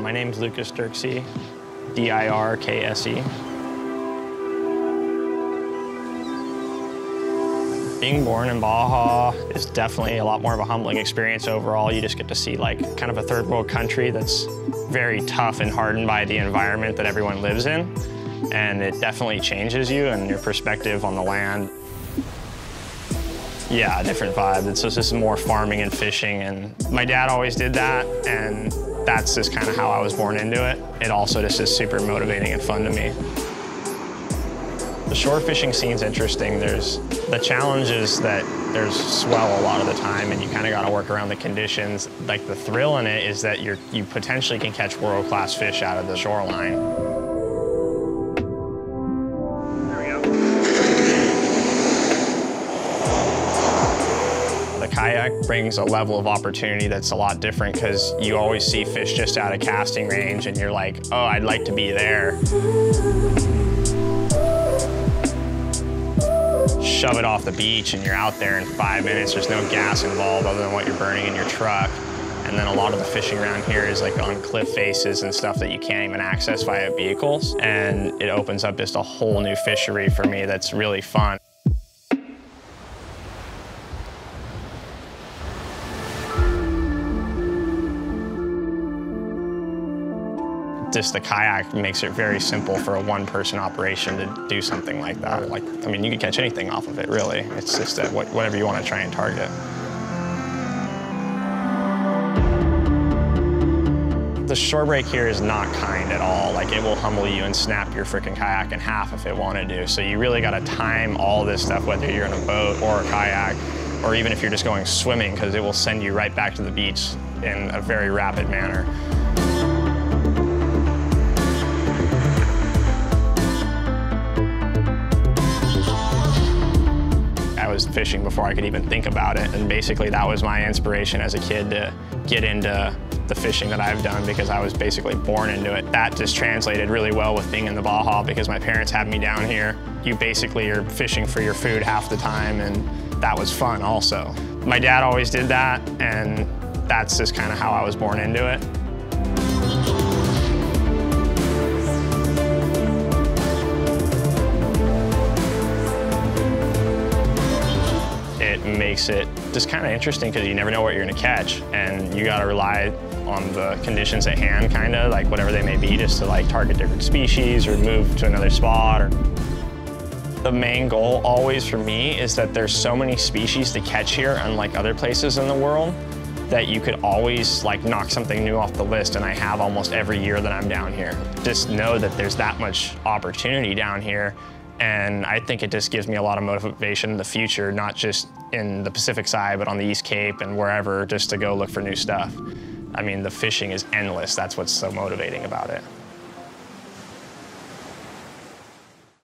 My name's Lucas Dirkse, D-I-R-K-S-E. Being born in Baja is definitely a lot more of a humbling experience overall. You just get to see like kind of a third world country that's very tough and hardened by the environment that everyone lives in. And it definitely changes you and your perspective on the land. Yeah, a different vibe. It's just more farming and fishing, and my dad always did that, and that's just kind of how I was born into it. It also just is super motivating and fun to me. The shore fishing scene's interesting. The challenge is that there's swell a lot of the time, and you kind of got to work around the conditions. Like the thrill in it is that you potentially can catch world-class fish out of the shoreline. Kayak brings a level of opportunity that's a lot different because you always see fish just out of casting range and you're like, oh, I'd like to be there. Shove it off the beach and you're out there in 5 minutes. There's no gas involved other than what you're burning in your truck. And then a lot of the fishing around here is like on cliff faces and stuff that you can't even access via vehicles. And it opens up just a whole new fishery for me that's really fun. Just the kayak makes it very simple for a one-person operation to do something like that. Like, I mean, you can catch anything off of it, really. It's just that whatever you want to try and target. The shore break here is not kind at all. Like, it will humble you and snap your freaking kayak in half if it wanted to. So you really got to time all this stuff, whether you're in a boat or a kayak, or even if you're just going swimming, because it will send you right back to the beach in a very rapid manner. I was fishing before I could even think about it, and basically that was my inspiration as a kid to get into the fishing that I've done because I was basically born into it. That just translated really well with being in the Baja because my parents had me down here. You basically are fishing for your food half the time, and that was fun also. My dad always did that, and that's just kind of how I was born into it. It makes it just kind of interesting because you never know what you're going to catch, and you got to rely on the conditions at hand, kind of like whatever they may be, just to like target different species or move to another spot. The main goal always for me is that there's so many species to catch here, unlike other places in the world, that you could always like knock something new off the list, and I have almost every year that I'm down here. Just know that there's that much opportunity down here. And I think it just gives me a lot of motivation in the future, not just in the Pacific side, but on the East Cape and wherever, just to go look for new stuff. I mean, the fishing is endless. That's what's so motivating about it.